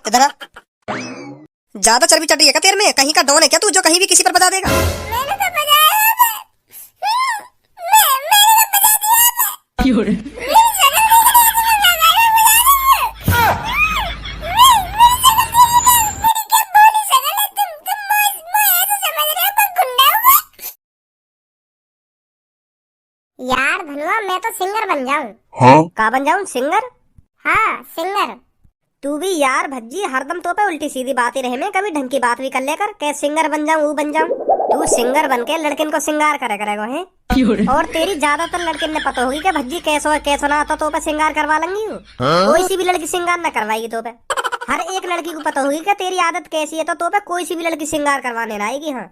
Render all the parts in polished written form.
इधर आ। ज्यादा चर्बी चढ़ रही है क्या तेरे में? कहीं का डॉन है क्या तू जो कहीं भी किसी पर बजा देगा? मैंने तो बजाया था। मैंने तो बजा दिया था। क्यों रे? मेरी शक्ल नहीं बजा दी, मैं बजा दूंगा। मेरी शक्ल नहीं है, मेरी क्या भोली शक्ल है। तुम मैं ऐसे समझ रहे हो मैं गुंडा हूँ? यार धनुआ मैं तो सिंगर बन जाऊं। हाँ का बन जाऊं? सिंगर? हाँ सिंगर। तू भी यार भज्जी हरदम तो पे उल्टी सीधी बात ही रहे में, कभी ढंग की बात भी कर लेकर के सिंगर बन जाऊं वो बन जाऊं। तू सिंगर बन के लड़किन को सिंगार करे करेगा है। क्यों रे? और तेरी ज्यादातर लड़किन ने पता होगी कि भज्जी कैसो ना आता तो पे सिंगार करवा लेंगी हूँ। कोई सी भी लड़की सिंगार ना करवाएगी तो पे। हर एक लड़की को पता होगी कि तेरी आदत कैसी है तो पे कोई सी भी लड़की सिंगार करवाने ना आएगी। हाँ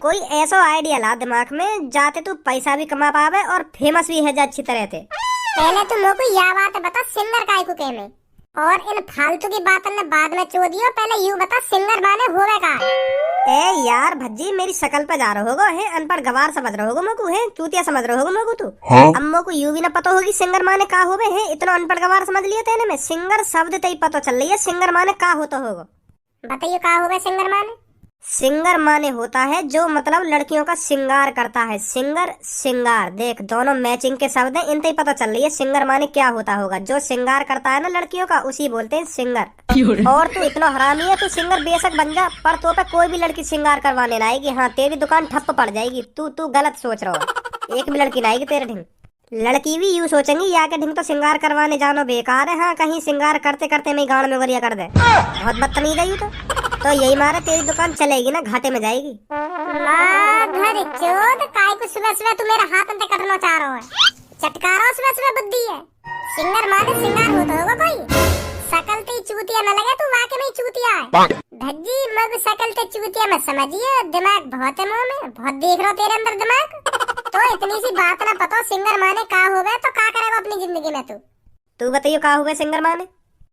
कोई ऐसा आइडिया ला दिमाग में जाते तू पैसा भी कमा पावे और फेमस भी है जा अच्छी तरह से। पहले तुम लोग को यह बात बता सिंगर काय को कहे में, और इन फालतू की बातों ने बाद में चो दियो। पहले यू बता सिंगर बाने होवे का? ए यार भज्जी मेरी शक्ल पे जा रहे होगो है, अनपढ़ गवार समझ रहे होगो मेको है, चूतिया समझ रहे होगो मेको तू। हाँ अम्मो को यू भी ना पता होगी सिंगर माने का होवे है, इतना अनपढ़ गवार समझ लिया तेने में। सिंगर शब्द ते ही पता चल रही है सिंगर माने का होता होगा। बताइए का होवे सिंगर माने? सिंगर माने होता है जो मतलब लड़कियों का सिंगार करता है। सिंगर सिंगार देख दोनों मैचिंग के शब्द हैं, इनसे ही पता चल रही है सिंगर माने क्या होता होगा। जो सिंगार करता है ना लड़कियों का उसी बोलते हैं सिंगर। क्यों रे? और तू इतना हरामी है, तू सिंगर बेशक बन जा पर तो पे कोई भी लड़की सिंगार करवाने ना आएगी। हाँ तेरी दुकान ठप्प पड़ जाएगी। तू तू गलत सोच रहा हो, एक भी लड़की ना आएगी तेरे ढिंग। लड़की भी यूं सोचेंगी या के ढिंग तो सिंगार करवाने जानो बेकार है। हाँ कहीं सिंगार करते करते मैं गाड़ में गरिया कर दे, बहुत बदतमीज है यू तो यही मारे तेरी दुकान चलेगी ना घाटे में जाएगी। माधर चोद काय को सुबह सुबह तू मेरा हाथ अंते कटना चाह रहा है? चटकारा सुबह सुबह बुद्धि है। सिंगर माने सिंगार होता होगा कोई। शकल ते चूतिया न लगे तू वाकई में चूतिया है। धज्जी मग शकल ते चूतिया मत समझिए, दिमाग बहुत है मुंह में, बहुत देख रहा तेरे अंदर दिमाग। तो इतनी सी बात ना पता सिंगर माने का होवे तो का करेगा अपनी जिंदगी में तू बताइयो का हुआ सिंगर माने?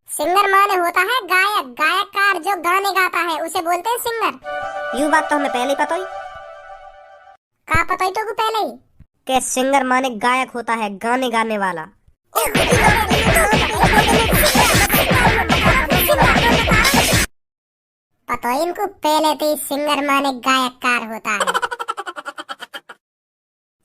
सिंगर माने होता है गायक, गायककार जो गाने गाता है उसे बोलते हैं सिंगर। यू बात तो हमें पहले ही पता ही। का पता ही तो को पहले ही के सिंगर माने गायक होता है गाने गाने वाला। पता ही इनको पहले तो ही सिंगर माने गायककार होता है।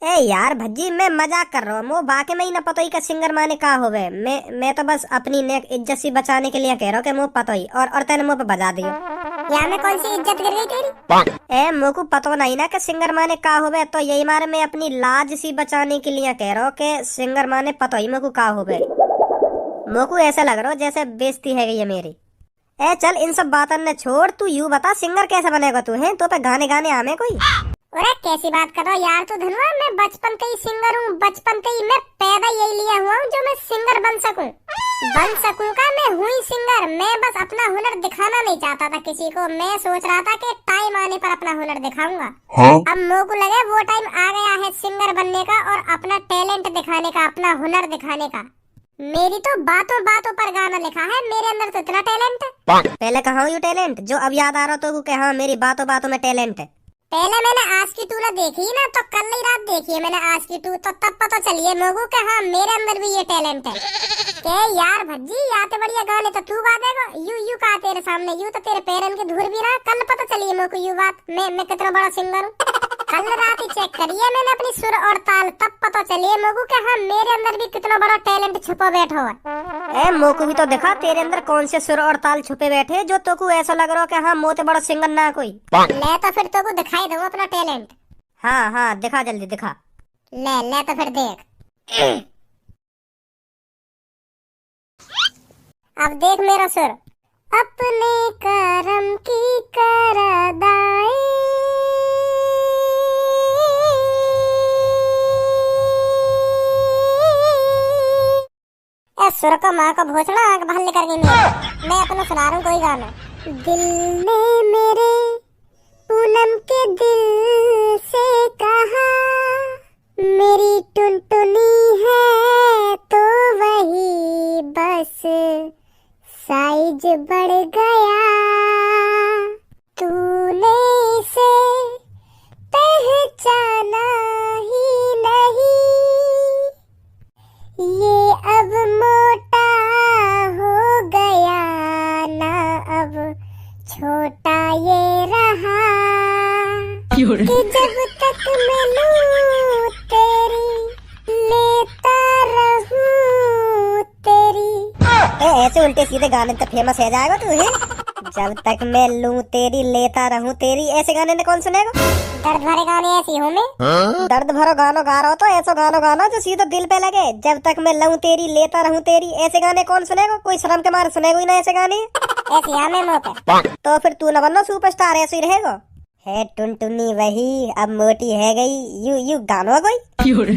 ए यार भज्जी मैं मजाक कर रहा हूँ, वो बाकी में ही ना पता ही का सिंगर माने का होवे। मैं तो बस अपनी नेक इज्जत सी बचाने के लिए कह रहा हूँ कि मुँह पता ही और तेने मुँह पे बजा दियो। या मैं कौन सी इज्जत कर गई तेरी? ए मुँह को पता नहीं ना कि सिंगर माने का होवे, तो यही मारे मैं अपनी लाज सी बचाने के लिए कह रहा हूँ कि सिंगर माने पता ही मुँह को का होवे। मुँह को ऐसा लग रहा हो जैसे बेइज्जती है ये मेरी। ए चल इन सब बातों ने छोड़, तू यू बता सिंगर कैसे बनेगा तू है? तो पे गाने गाने आमे कोई? अरे कैसी बात कर रहा हो यार तू धनुआ? मैं बचपन से ही सिंगर हूँ, बचपन से ही मैं पैदा यही लिया हुआ हूँ जो मैं सिंगर बन सकूं का। मैं हुई सिंगर। मैं बस अपना हुनर दिखाना नहीं चाहता था किसी को। मैं सोच रहा था कि टाइम आने पर अपना हुनर दिखाऊंगा। हाँ अब मेरे को लगे वो टाइम आ गया है सिंगर बनने का और अपना टैलेंट दिखाने का, अपना हुनर दिखाने का। मेरी तो बातों बातों पर गाना लिखा है, मेरे अंदर तो इतना टैलेंट है। पहले कहा यू टैलेंट जो अब याद आ रहा तो कि हाँ मेरी बातों बातों में टैलेंट है। पहले मैंने आज की टू ना देखी ना, तो कल ही रात देखी है मैंने आज की टू, तो तब पता चलिए लोगों के हाँ मेरे अंदर भी ये टैलेंट है। के यार भज्जी आते बढ़िया गाने तो तू गा देगा। यू का तेरे सामने यू तो तेरे पैरन के धूर भी रहा। कल पता चलिए मेरे को यू बात मैं कितना बड़ा सिंगर हूँ। कल रात ही चेक करिए मैंने अपनी सुर और ताल, तब पता चलिए लोगों के हाँ मेरे अंदर भी कितना बड़ा टैलेंट छुपा बैठा हुआ। ए मोको भी तो देखा तेरे अंदर कौन से सुर और ताल छुपे बैठे जो तो को ऐसा लग रहा हो कि हाँ मोते बड़ा सिंगर ना कोई। ले तो फिर तो को दिखाई दूंगा अपना टैलेंट। हाँ हाँ दिखा जल्दी दिखा। ले तो फिर देख। अब देख मेरा सुर। अपने करम की करदाई सुर का माँ का भोसड़ा आग बाहर लेकर गई। मैं अपना सुना रहा हूँ कोई गाना। दिल ने मेरे पूनम के दिल से कहा मेरी टुनटुनी है तो वही बस साइज बढ़ गया। तूने इसे पहचाना ही नहीं, ये अब मोटा हो गया ना अब छोटा ये रहा कि जब तक मैं लूं तेरी लेता रहूं तेरी। ऐसे उल्टे सीधे गाने तो फेमस हो जाएगा तू है। जब तक मैं लूं तेरी लेता रहूं तेरी, ऐसे गाने ने कौन सुनेगा? दर्द भरे गाने ऐसी हूँ मैं। दर्द भरो गानो गा रहा हो तो ऐसा गानो गाना जो सीधा दिल पे लगे। जब तक मैं लूं तेरी लेता रहूं तेरी, ऐसे गाने कौन सुनेगा? कोई शर्म के मारे सुनेगा ही ना ऐसे गाने। ऐसी हमें मुँह पे। तो फिर तू न बनना सुपरस्टार, ऐसे ही रहेगा। है टुनटुनी वही अब मोटी है गई, यू गानो कोई।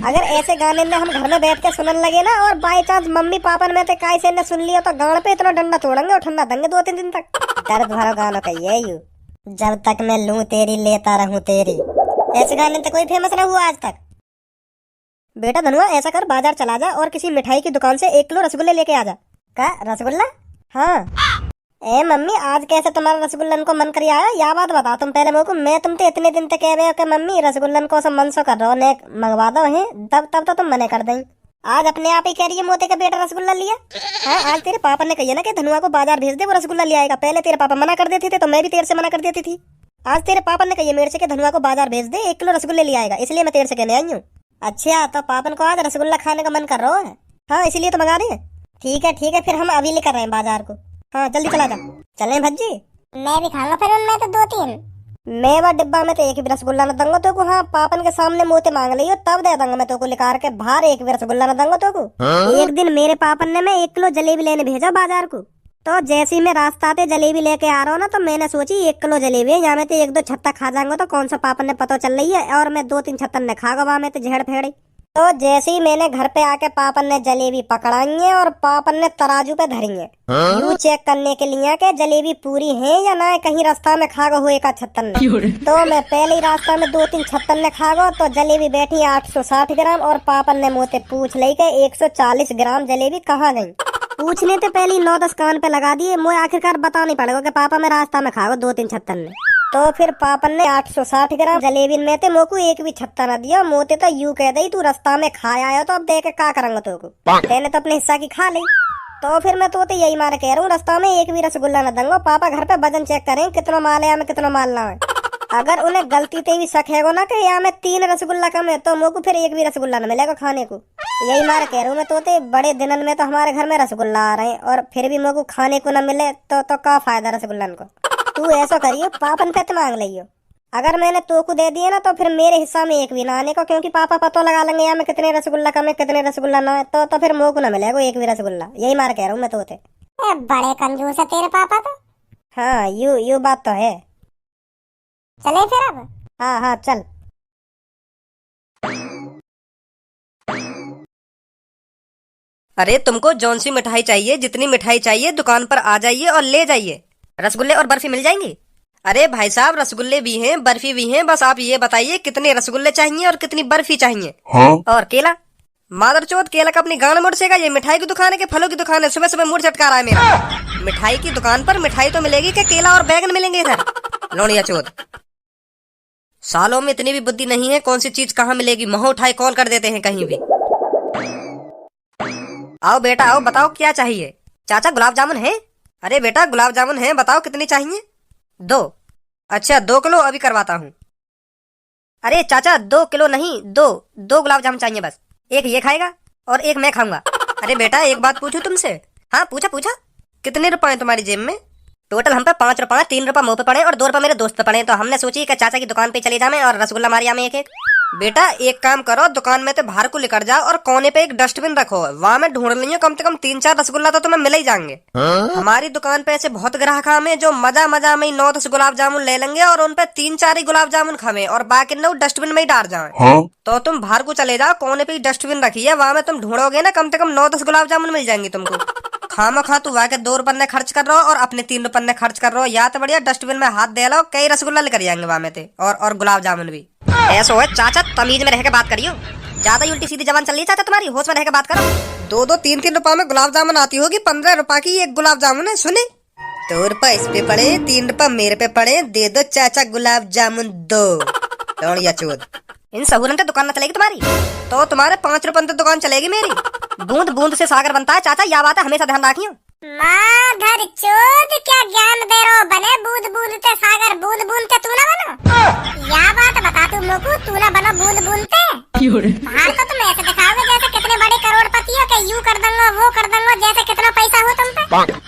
अगर ऐसे गाने ने हम घर में बैठ के सुनने लगे ना, और बाई चांस मम्मी पापा में ते काय से ने सुन लिया, तो गान पे इतना डंडा तोड़ेंगे और ठंडा देंगे 2-3 दिन तक। दर्द भरो गानो कहिए यू। जब तक मैं लूं तेरी लेता रहूं तेरी, ऐसे गाने तो कोई फेमस ना हुआ आज तक। बेटा धनुआ, ऐसा कर बाजार चला जा और किसी मिठाई की दुकान से 1 किलो रसगुल्ले लेके आ जा। का रसगुल्ला? हाँ। ए मम्मी, आज कैसे तुम्हारा रसगुल्लन को मन कर आया? या बात बताओ तुम पहले मेरे को। मैं तुम तो इतने दिन तक कह रहे हो कि मम्मी रसगुल्लन को सब मन सो कर रहो ने मंगवा दो है, तब तो तुम मने कर दें। आज अपने आप ही कह रही है मोते का बेटा रसगुल्ला लिया। हाँ, आज तेरे पापा ने कही ना कि धनुआ को बाजार भेज दे, वो रसगुल्ला ले आएगा। पहले तेरे पापा मना कर देते थे तो मैं भी तेरे से मना कर देती थी। आज तेरे पापा ने कही मेरे से कि धनुआ को बाजार भेज दे, 1 किलो रसगुल्ले ले आएगा, इसलिए मैं तेरे से कहने आई हूँ। अच्छा, तो पापन को आज रसगुल्ला खाने का मन कर रहा है? हाँ, इसीलिए तो मंगा रहे हैं। ठीक है, फिर हम अभी लेकर रहे हैं बाजार को। हाँ, जल्दी चला जा। चलें भज्जी? मैं भी खाऊंगा फिर उनमें तो 2-3। मैं वो डिब्बा में तो एक भी रसगुल्ला न दूंगा तो को। हाँ, पापन के सामने मोते मांग लियो तब दे दूंगा मैं तो को। लिकार के बाहर एक भी रसगुल्ला न दूंगा तो को। एक दिन मेरे पापन ने मैं 1 किलो जलेबी लेने भेजा बाजार को। तो जैसे ही मैं रास्ता पे जलेबी लेके आ रहा हूँ ना, तो मैंने सोची 1 किलो जलेबी है, यहाँ में तो 1-2 छत्ता खा जाऊंगा तो कौन सा पापन ने पता चल रही है, और मैं 2-3 छत्तन ने खा गवा में तो झेड़ फेड़ी। तो जैसे ही मैंने घर पे आके पापन ने जलेबी पकड़ाई है और पापन ने तराजू पे धरी है, यूं चेक करने के लिए कि जलेबी पूरी है या ना, कहीं रास्ता में खा गो हुए का छत्तन ने। तो मैं पहले ही रास्ता में 2-3 छत्तन ने खा गो, तो जलेबी बैठी 860 ग्राम, और पापन ने मुझसे पूछ ली कि 140 ग्राम जलेबी कहाँ गई। पूछने से पहले 9-10 कान पे लगा दिए। मुझे आखिरकार बताना पड़ेगा कि पापा मैं रास्ता में खा गो 2-3 छत्तन ने। तो फिर पापन ने 860 ग्राम जलेबी में ते मोको एक भी छत्ता न दिया। मोते तो यूं कह दी, तू रास्ता में खाया आया तो अब देख के का करेंगे तो को। तेने तो अपने हिस्सा की खा ली। तो फिर मैं तो यही मारे कह रहा हूँ, रास्ता में एक भी रसगुल्ला न दूंगा। पापा घर पे वजन चेक करें कितना माल है या में कितना माल ना है। अगर उन्हें गलती से भी शक है ना कि यहाँ में 3 रसगुल्ला कम है, तो मोको फिर एक भी रसगुल्ला न मिलेगा खाने को। यही मारे कह रहा हूँ मैं तो बड़े दिनन में तो हमारे घर में रसगुल्ला आ रहे हैं, और फिर भी मोको खाने को न मिले तो का फायदा रसगुल्लन को। तू ऐसा करियो, पापन पे तो मांग लियो। अगर मैंने तो को दे दिए ना, तो फिर मेरे हिस्सा में एक भी ना आने को, क्योंकि पापा पता लगा लेंगे यहाँ में कितने रसगुल्ला कम है कितने रसगुल्ला ना है, तो फिर मोको ना मिलेगा एक भी रसगुल्ला। यही मार कह रहा हूँ मैं तो। बड़े कंजूस है तेरे पापा तो। हाँ, यू बात तो है। चले फिर अब? हाँ, चल। अरे तुमको जौन सी मिठाई चाहिए, जितनी मिठाई चाहिए दुकान पर आ जाइए और ले जाइए। रसगुल्ले और बर्फी मिल जाएंगी? अरे भाई साहब, रसगुल्ले भी हैं बर्फी भी हैं, बस आप ये बताइए कितने रसगुल्ले चाहिए और कितनी बर्फी चाहिए। हाँ? और केला? मादरचोद, केला का अपनी गांड मुड़सेगा? ये मिठाई की दुकान है कि फलों की दुकान है? सुबह सुबह मूड चटका रहा है मेरा। मिठाई की दुकान पर मिठाई तो मिलेगी कि केला और बैगन मिलेंगे इधर? लोनिया चोद, सालों में इतनी भी बुद्धि नहीं है, कौन सी चीज कहाँ मिलेगी मुंह उठाए कॉल कर देते हैं कहीं भी। आओ बेटा आओ, बताओ क्या चाहिए। चाचा गुलाब जामुन है? अरे बेटा गुलाब जामुन है, बताओ कितनी चाहिए। 2। अच्छा 2 किलो अभी करवाता हूँ। अरे चाचा 2 किलो नहीं, 2 गुलाब जामुन चाहिए बस। एक ये खाएगा और एक मैं खाऊंगा। अरे बेटा एक बात पूछूं तुमसे? हाँ पूछा। कितने रुपए तुम्हारी जेब में? टोटल हम पे 5 रुपए, 3 रुपए मुँह पे पड़े और 2 रुपए मेरे दोस्त पे पड़े, तो हमने सोची कि चाचा की दुकान पे चले जाए और रसगुल्ला मारिया में एक। बेटा एक काम करो, दुकान में तो बाहर को लेकर जाओ और कोने पे एक डस्टबिन रखो, वहाँ में ढूंढ ली कम से कम 3-4 रसगुल्ला तो तुम्हें मिल ही जाएंगे। हमारी दुकान पे ऐसे बहुत ग्राहक हमें जो मजा में 9-10 गुलाब जामुन ले लेंगे और उन पे 3-4 ही गुलाब जामुन खावे और बाकी न डस्टबिन में ही डाल जाए। तो तुम बाहर को चले जाओ, कोने पे डस्टबिन रखी है, वहाँ में तुम ढूंढोगे ना कम से कम 9-10 गुलाब जामुन मिल जाएंगे तुमको। खामा तू वहाँ के 2 रुपए खर्च कर रहा हो और अपने 3 रुपए खर्च कर रहा हो, या तो बढ़िया डस्टबिन में हाथ दे लो, कई रसगुल्ला लेकर जाएंगे वहाँ में थे और गुलाब जामुन भी। ऐसा है चाचा, तमीज में रह के बात करियो, ज्यादा उल्टी सीधी जबान चल रही है चाचा तुम्हारी, होश में रह के बात करो। 2-2, 3-3 रुपए में गुलाब जामुन आती होगी, 15 रुपए की एक गुलाब जामुन है। सुने, 2 रुपए इस पे पड़े, 3 रुपए मेरे पे पड़े, दे दो चाचा गुलाब जामुन 2। या चोद, इन सहूरन से दुकान न चलेगी तुम्हारी, तो तुम्हारे 5 रुपए तो दुकान चलेगी मेरी। बूंद बूंद से सागर बनता है चाचा, यह बात है हमेशा ध्यान रखियो। माधर चोद, क्या ज्ञान दे रहे हो बने, बूंद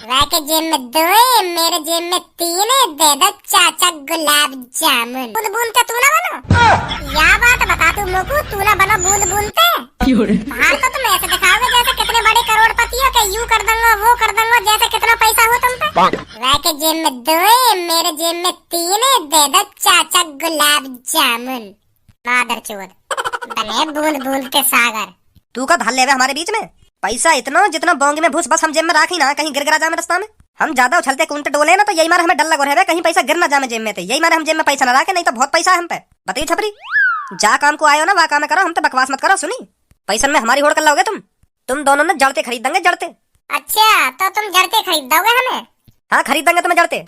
वह के जेब में 2 है, मेरे जेब में 3 है। दे दो चाचा गुलाब जामुन। बूंद बूंद के तू ना बनो। या बात बता तू मोकू, तू ना बनो बूंद बूंद पे। बाहर तो तुम ऐसे दिखाओगे जैसे कितने बड़े करोड़पति हो, कि यूं कर दूंगा वो कर दूंगा, जैसे कितना पैसा हो तुम पे। वह के जेब में 2 है, मेरे जेब में 3 है। दे दो चाचा गुलाब जामुन। मादर चोद बने बूंद बूंद के सागर। तू का धल लेवे हमारे बीच में? पैसा इतना जितना बोंग में भूस बस हम जेब में राखी ना, कहीं गिर गिरा जामे रास्ता में। हम ज्यादा उछलते कूदते डोले ना तो यही मारे हमें डर लगो रहे, कहीं पैसा गिर ना जामे जेब में। यही मारे हम जेब में पैसा ना रखे, नहीं तो बहुत पैसा है हम पे। बताइए छपरी, जा काम को आयो ना वह काम करो, हम तो बकवास मत करो। सुनी, पैसा में हमारी होड़ कर लोगे तुम दोनों ने जड़ते खरीद देंगे, जड़ते। अच्छा तो तुम जड़ते खरीद दोगे हमें? हाँ खरीद देंगे तुम्हें जड़ते।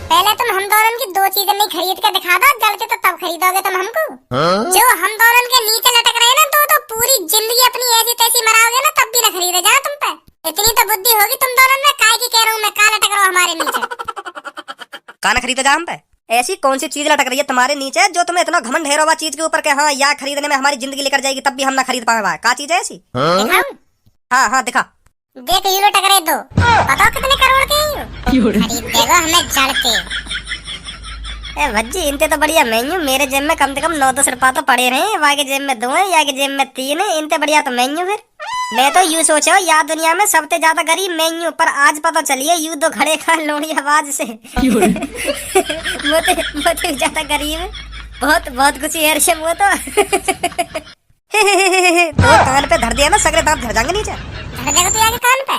पहले तुम हम दोनों की 2 चीजें नहीं खरीद के दिखा दो, जड़ते तो तब खरीदोगे तुम हमको। जो हम दोनों के नीचे लटक रहे ना, तो पूरी जिंदगी अपनी ऐसी तैसी मराओगे ना, तब भी ना खरीदे जा तुम पे। इतनी तो बुद्धि होगी तुम दोनों में। काय की कह रहा हूँ मैं, का लटक रहा हूँ हमारे नीचे? का ना खरीदे जा हम पे? ऐसी कौन सी चीज लटक रही है तुम्हारे नीचे जो तुम्हें इतना घमंड है रोवा चीज के ऊपर के हाँ या खरीदने में हमारी जिंदगी लेकर जाएगी तब भी हम ना खरीद पाए? का चीज है ऐसी? दिखाऊं? हाँ हाँ दिखा। देख यूरो टकरे 2, बताओ कितने करोड़ के हैं यूरो? खरीद देगा हमें जड़ के। ए भज्जी, इनते तो बढ़िया मेन्यू। मेरे जेब में कम से कम 9-10 रुपया तो पड़े रहे। वहाँ के जेब में 2 है, या के जेब में 3 है। इनते बढ़िया तो मेन्यू। फिर मैं तो यूं सोचा या दुनिया में सबसे ज्यादा गरीब मेन्यू, पर आज पता चलिए यू दो खड़े खा लोड़ी आवाज से मोते ज्यादा गरीब है। बहुत बहुत खुशी है ऋषभ वो तो। तो कान पे धर दिया ना, सगरे दांत झड़ जाएंगे नीचे। धर देगा तू आके कान पे?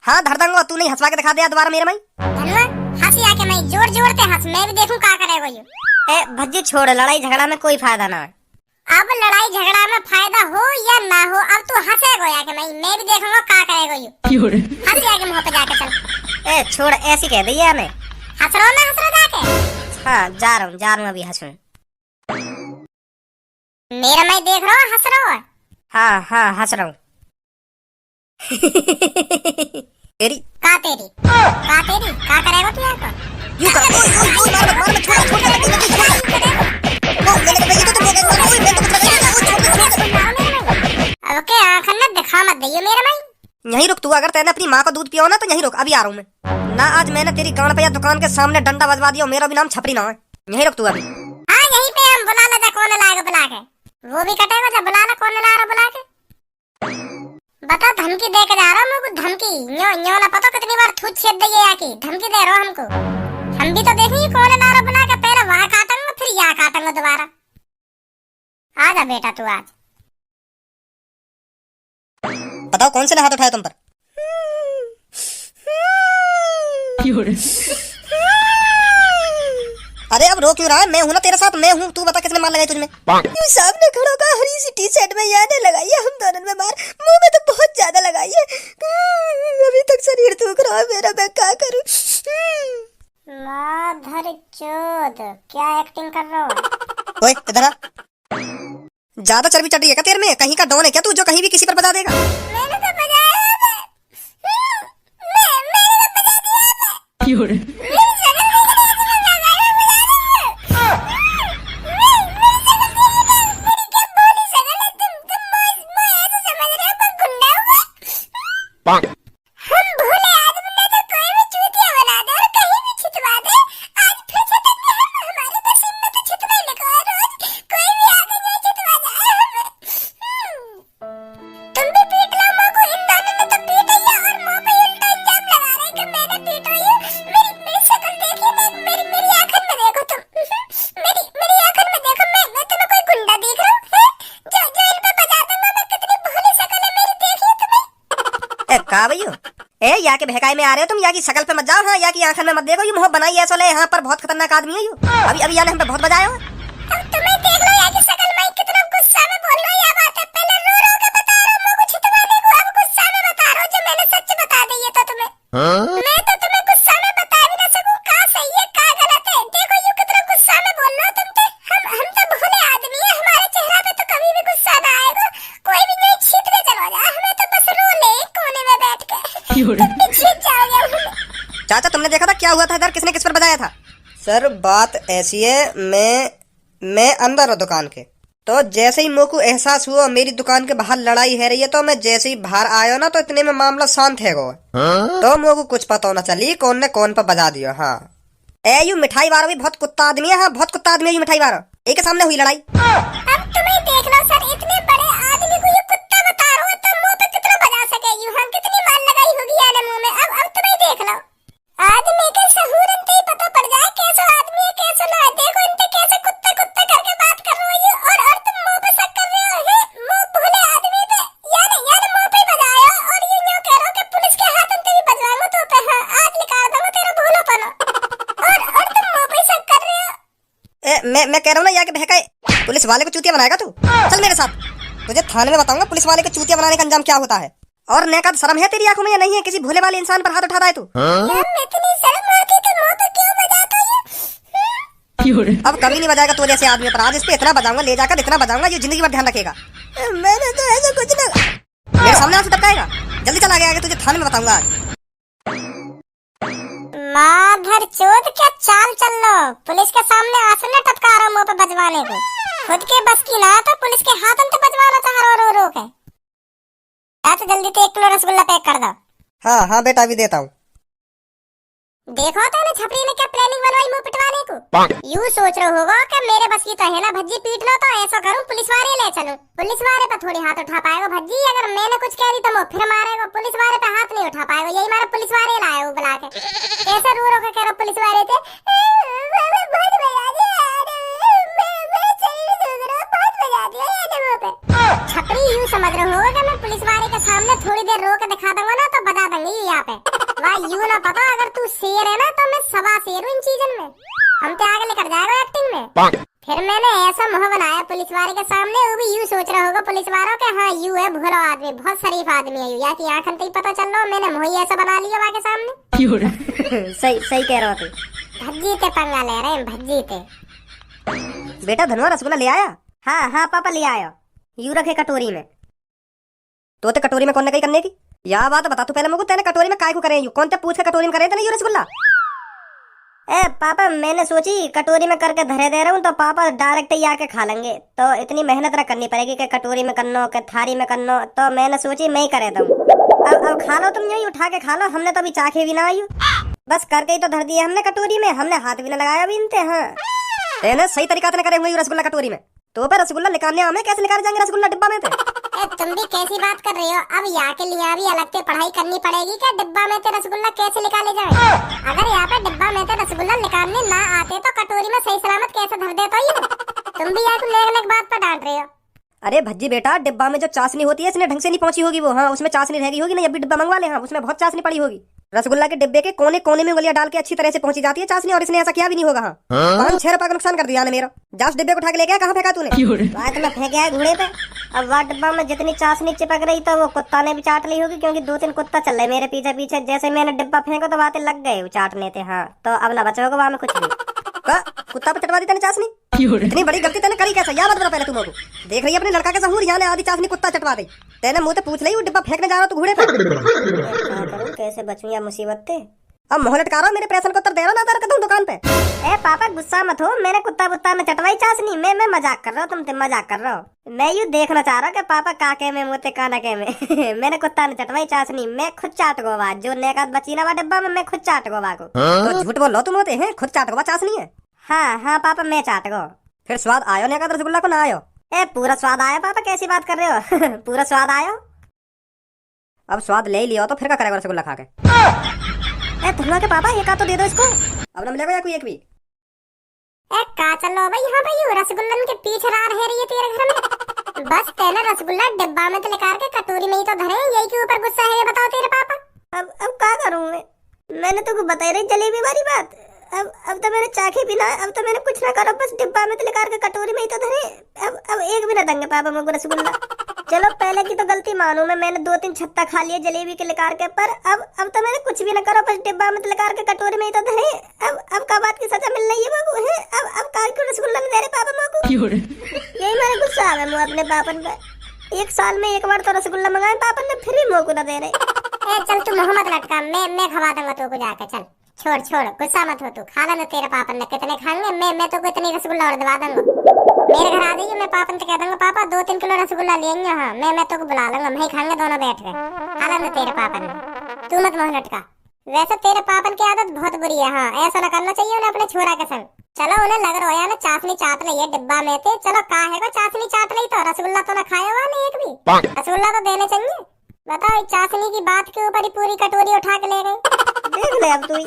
हाँ धर दूंगा। तू नहीं हंसवा के दिखा दिया दोबारा मेरे माई। धनवा हंसी आके मैं जोर जोर से हंस, मैं भी देखूं का करेगा यू। ए भज्जी छोड़, लड़ाई झगड़ा में कोई फायदा ना है। अब लड़ाई झगड़ा में फायदा हो या ना हो, अब तू हंसेगा आके मैं भी देखूंगा का करेगा यू। हंसी आके मुंह पे जाके चल। ए छोड़, ऐसी कह दी है हमें। हंस रहा जाके। हाँ जा रहा हूँ अभी हंसूं। मेरा मैं देख रहा हूँ, हंस रहा है। हाँ हाँ हंस रहा हूँ। तेरी का करेगा तू यहाँ यू का मार ओके आखन में दिखा मत दइयो मेरा भाई। यहीं रुक। तू अगर तेने अपनी माँ को दूध पिया हो ना तो यहीं रुक, अभी आ रहा हूँ मैं ना। आज मैंने तेरी गांड पे या दुकान के सामने डंडा बजवा दिया। मेरा भी नाम छपरी ना है। यहीं रुक तू अभी। हाँ यहीं पे हम बुला ला, कौन लाएगा बुला के? वो भी कटेगा जब बुला ला, कौन ला रहा बुला के? बता धमकी दे के जा रहा हूँ मुझको। धमकी न्यो ना पता कितनी बार थूत छेद दे या की धमकी दे रहा हमको। हम भी तो देखेंगे कौन ला रहा बुला के। पहले वहाँ काटूंगा फिर यहाँ काटूंगा दोबारा। आजा बेटा तू आज। बताओ कौन से ने हाथ उठाया तुम पर? अरे अब रो क्यों रहा है? मैं हूं ना तेरे साथ, मैं हूं। तू बता किसने मार लगाई तुझमें? सामने खड़ो का हरी सी टी शर्ट में याद लगाई है हम दोनों में मार। मुंह में तो बहुत ज्यादा लगाई है। अभी तक शरीर दुख रहा है मेरा, मैं क्या करूं? माधर चोद क्या एक्टिंग कर रहा हो? ओए इधर आ। ज्यादा चर्बी चढ़ रही है क्या तेरे में? कहीं का डॉन है क्या तू जो कहीं भी किसी पर बजा देगा? मैंने तो बजाया है। मैंने तो बजा दिया है। मेरी शक्ल देख रहे हो तुम? लगाया बजा मेरी क्या बोली शक्ल है? तुम मैं ऐसे समझ रहे हो तुम गुंडा हो? हम भोले आदमी ने तो कोई भी चूतिया बना दे और कहीं भी छितवा दे। आज फिर से तक हम हमारे नसीब में तो छितवा लिखा है। रोज कोई भी आके नहीं छितवा जाए हमें। तुम भी पीट लो मुंह को। इन दोनों ने तो पीटा ही है और मुंह पे उल्टा इल्जाम लगा रहे हैं कि मैंने पीट रही हूँ। मेरी शक्ल देखिए, मेरी आंखों में देखो तुम। मेरी आंखों में देखो। मैं तुम्हें कोई गुंडा दिख रहा हूँ जो इन पे बजा दूंगा मैं? कितनी भोली शक्ल है मेरी, देखिए तुम्हें। ए का भैया ए या के बहकाई में आ रहे हो तुम? या की शक्ल पे मत जाओ। हाँ या की आंखन में मत देखो। ये मुंह बनाई ऐसा ले, यहाँ पर बहुत खतरनाक आदमी है यू। अभी यार हम पे बहुत बजाया हो। अब तुम्हें देख लो यार की शक्ल में कितना गुस्सा में बोल रहा हूँ। या बात है पहले रो रो के बता रहा हूँ मुझे छितवाने को, अब गुस्सा में बता रहा हूँ जो मैंने सच बता दी है तो तुम्हें। मैं तो तुम्हें गुस्सा में बता भी ना सकूं का सही है का गलत है। देखो यू कितना गुस्सा में बोल रहा हो तुम तो। हम तो भोले आदमी है, हमारे चेहरा पे तो कभी भी गुस्सा ना आएगा। कोई भी नहीं छीट के चलो जा, हमें तो बस रो ले कोने में बैठ के। तुम भी छीट जाओगे हमें। चाचा तुमने देखा था क्या हुआ था इधर? किसने किस पर बजाया था? सर बात ऐसी है, मैं अंदर हूँ दुकान के। तो जैसे ही मेरे को एहसास हुआ मेरी दुकान के बाहर लड़ाई है रही है, तो मैं जैसे ही बाहर आया ना, तो इतने में मामला शांत है गो। तो मेरे को कुछ पता होना चली कौन ने कौन पर बजा दिया। हाँ ए यू मिठाई वाला भी बहुत कुत्ता आदमी है। हाँ बहुत कुत्ता आदमी है यू मिठाई वाला। एक के सामने हुई लड़ाई। अब तुम्हें देख लो सर, इतने बड़े आदमी को ये कुत्ता बता रहा हो तो मुंह पे कितना बजा सके यू। हम कितनी मार लगाई होगी यार मुंह में। अब तुम्हें देख लो, आदमी के सहूर इनते ही पता पड़ जाए कैसा आदमी है कैसा ना है। देखो इनते कैसे कुत्ता कुत्ता करके बात कर रहे हो ये, और तुम मुंह पे शक कर रहे हो। मुंह भूले आदमी पे यानी मुंह पे बजाया और ये यूं कह रहे हो कि पुलिस के हाथ अंते भी बजवाऊंगा तो पे। हाँ आज निकाल दूंगा तेरा भूलोपन। और तुम मुंह पे शक कर रहे हो। मैं कह रहा हूँ ना, यहाँ के बहकाए पुलिस वाले को चूतिया बनाएगा तू। चल मेरे साथ, तुझे थाने में बताऊंगा पुलिस वाले को चूतिया बनाने का अंजाम क्या होता है। और नेकाद शर्म है तेरी आंखों में या नहीं है? किसी भोले वाले इंसान पर हाथ उठा रहा है तू। इतनी शर्म आती तो मुंह पे क्यों बजाता है? अब कभी नहीं बजाएगा तो जैसे आदमी पर। आज इस पे इतना बजाऊंगा, ले जाकर इतना बजाऊंगा, ये जिंदगी भर ध्यान रखेगा। मैंने तो ऐसा कुछ ना। मेरे सामने आके टपकाएगा। जल्दी चला गया, तुझे थाने में बताऊंगा आज। माधर चोद क्या चाल चल लो। पुलिस के सामने आंसू न टपका रहा मुंह पे बजवाने को। खुद के बस की ना तो पुलिस के हाथ अंत बजवाना चाह रहा रो के। तो जल्दी तो 1 किलो रसगुल्ला पैक कर दो। हाँ हाँ बेटा अभी देता हूँ। देखो तो ना छपरी ने क्या प्लानिंग बनवाई मुंह पिटवाने को। यूं सोच रहे होगा कि मेरे बस की तो है ना भज्जी, पीट लो तो ऐसा करूं पुलिस वाले ले चलूं। पुलिस वाले पे थोड़ी हाथ उठा पाएगा भज्जी। अगर मैंने कुछ कह दी तो वो फिर मारेगा। पुलिस वाले पे हाथ नहीं उठा पाएगा। यही मारा पुलिस वाले लाए वो बुला के। कैसे रो रो के कह रहा पुलिस वाले थे छपरी। यूं समझ रहे होगा कि मैं पुलिस वाले के सामने थोड़ी देर रो के दिखा दूंगा ना तो बता देंगे यहाँ पे। वाह यूं ना पता अगर तू शेर है ना तो मैं सवा शेर हूँ इन चीजन में। हम तो आगे लेकर जाएगा एक्टिंग में। फिर मैंने ऐसा मुंह बनाया पुलिस वाले के सामने, वो भी यूं सोच रहा होगा पुलिस वालों के हाँ यू है भोला आदमी, बहुत शरीफ आदमी है यू। या की आंख ही पता चल रहा मैंने मुंह ही ऐसा बना लिया वहाँ के सामने। सही सही कह रहा तू। भज्जी ते पंगा ले रहे हैं भज्जी ते। बेटा धनवा रसगुल्ला ले आया? हाँ हाँ पापा ले आयो। यू रखे कटोरी में। तो ते कटोरी में कौन ने कही करने की? या बात बता तू पहले मुझको, तेने कटोरी में काय को करे यू? कौन ते पूछ के कटोरी में करे थे यू रसगुल्ला? ए पापा मैंने सोची कटोरी में करके धरे दे रहा हूँ तो पापा डायरेक्ट ही आके खा लेंगे। तो इतनी मेहनत ना करनी पड़ेगी कि कटोरी में करनो कि थारी में करनो। तो मैंने सोची मैं ही करे दूँ। अब खा लो तुम, यही उठा के खा लो। हमने तो अभी चाखे भी ना आई, बस करके ही तो धर दिए हमने कटोरी में। हमने हाथ भी ना लगाया अभी इनते। हाँ तेने सही तरीका से करे हुए रसगुल्ला कटोरी में। तो पे रसगुल्ला निकालने हमें कैसे निकाल जाएंगे रसगुल्ला डिब्बा में थे? तुम भी कैसी बात कर रहे हो? अब यहाँ के लिए भी अलग से पढ़ाई करनी पड़ेगी क्या? डिब्बा में से रसगुल्ला कैसे निकाले जाए? अगर यहाँ पे डिब्बा में से रसगुल्ला निकालने ना आते तो कटोरी में सही सलामत कैसे धर देता ये? तुम भी यहाँ नेक बात पर डांट रहे हो। अरे भज्जी बेटा, डिब्बा में जो चाशनी होती है इसने ढंग से नहीं पहुंची होगी वो। हाँ उसमें चाशनी रह गई होगी ना, अभी डिब्बा मंगवा ले। हाँ उसमें बहुत चाशनी पड़ी होगी। रसगुल्ला के डिब्बे के कोने कोने में उंगलियां डाल के अच्छी तरह से पहुंची जाती है चाशनी, और इसने ऐसा किया भी नहीं होगा। हाँ 5-6 रुपए का नुकसान कर दिया ने मेरा। जास डिब्बे को उठा के ले गया, कहाँ फेंका तूने? बात में फेंका है घोड़े पे। अब वह डिब्बा में जितनी चाशनी चिपक रही तो वो कुत्ता ने भी चाट ली होगी, क्योंकि 2-3 कुत्ता चल रहे मेरे पीछे पीछे। जैसे मैंने डिब्बा फेंका तो बातें लग गए चाटने थे। हाँ तो अब ना बचा होगा वहां में कुछ भी। कुत्ता पे चटवा दी तेने चाशनी? इतनी बड़ी गलती तेने करी कैसे? याद बता पहले तुम लोग। देख रही है अपने लड़का के सहूर, यहाँ आधी चाशनी कुत्ता चटवा दी। तेने मुंह से पूछ ली वो डिब्बा फेंकने जा रहा तू घोड़े पे। क्या करूं, कैसे बचूं या मुसीबत से? अब मोह लटका रहा मेरे प्रश्न को उत्तर दे रहा ना कर दूं दुकान पे। ए पापा गुस्सा मत हो, मैंने कुत्ता बुत्ता में चटवाई चाशनी। मैं मजाक कर रहा हूँ, तुम मजाक कर रहा हो। मैं यूँ देखना चाह रहा हूँ कि पापा काके में मुँहते कानके में। मैंने कुत्ता ने चटवाई चाशनी, मैं खुद चाट गोवा। जो नेकात बची ना डिब्बा में मैं खुद चाट गोवा को। तो झूठ बोल लो तुम होते हैं, खुद चाट गोवा चाशनी है। हाँ पापा मैं चाट गो। फिर स्वाद आयो नेकात रसगुल्ला को ना आयो? ए पूरा स्वाद आया पापा, कैसी बात कर रहे हो? पूरा स्वाद आयो। अब स्वाद ले लिया तो फिर क्या करेगा रसगुल्ला खा के? ए धुआ के पापा एक तो दे दो इसको। अब ना मिलेगा या कोई एक भी? का चलो भाई। हाँ भाई रसगुल्लन के पीछे रह रही है तेरे घर में। बस तेना रसगुल्ला डिब्बा में तो लेकर के कटोरी में ही तो धरे, यही के ऊपर गुस्सा है ये बताओ तेरे पापा। अब क्या करूं मैंने तो बताई रही जलेबी वाली बात। अब तो मैंने चाखी भी ना, अब तो मैंने कुछ ना करो, बस डिब्बा में तो लेकर के कटोरी में ही तो धरे। अब एक भी ना देंगे पापा मुझको रसगुल्ला। चलो पहले की तो गलती मानू मैंने 2-3 छत्ता खा लिए जलेबी के लेकर के, पर अब तो मैंने कुछ भी ना करो, बस डिब्बा में तो लेकर के कटोरी में ही तो धरे। अब का बात की सजा मिल रही है मुझको है? अब काहे को रसगुल्ला नहीं दे रहे पापा मुझको? यही मेरा गुस्सा आ गया अपने पापन पे। 1 साल में 1 बार तो रसगुल्ला मंगाए पापन ने, फिर भी मुझको ना दे रहे। चल तू मोहम्मद लटका, मैं खवा दूंगा तू को जाके। चल छोड़ गुस्सा मत हो तू, खा लेना तेरे पापा ने कितने खाएंगे। मैं तो को इतनी रसगुल्ला और दबा दूंगा। मेरे घर आ जाइए, मैं पापन से कह दूंगा पापा 2-3 किलो रसगुल्ला ले आएंगे। हाँ मैं तो बुला लूंगा, मैं ही खाएंगे दोनों बैठ के। हालां ना तेरे पापन ने, तू मत मोह लटका। वैसे तेरे पापन की आदत बहुत बुरी है। हाँ ऐसा ना करना चाहिए उन्हें अपने छोरा के संग। चलो उन्हें लग रहा है ना चाशनी चाट ली है डिब्बा में थे। चलो का है को चाशनी चाट ली तो रसगुल्ला तो ना खाया हुआ नहीं एक भी। रसगुल्ला तो देने चाहिए। बताओ चाशनी की बात के ऊपर ही पूरी कटोरी उठा के ले गई। देख ले अब तू ही।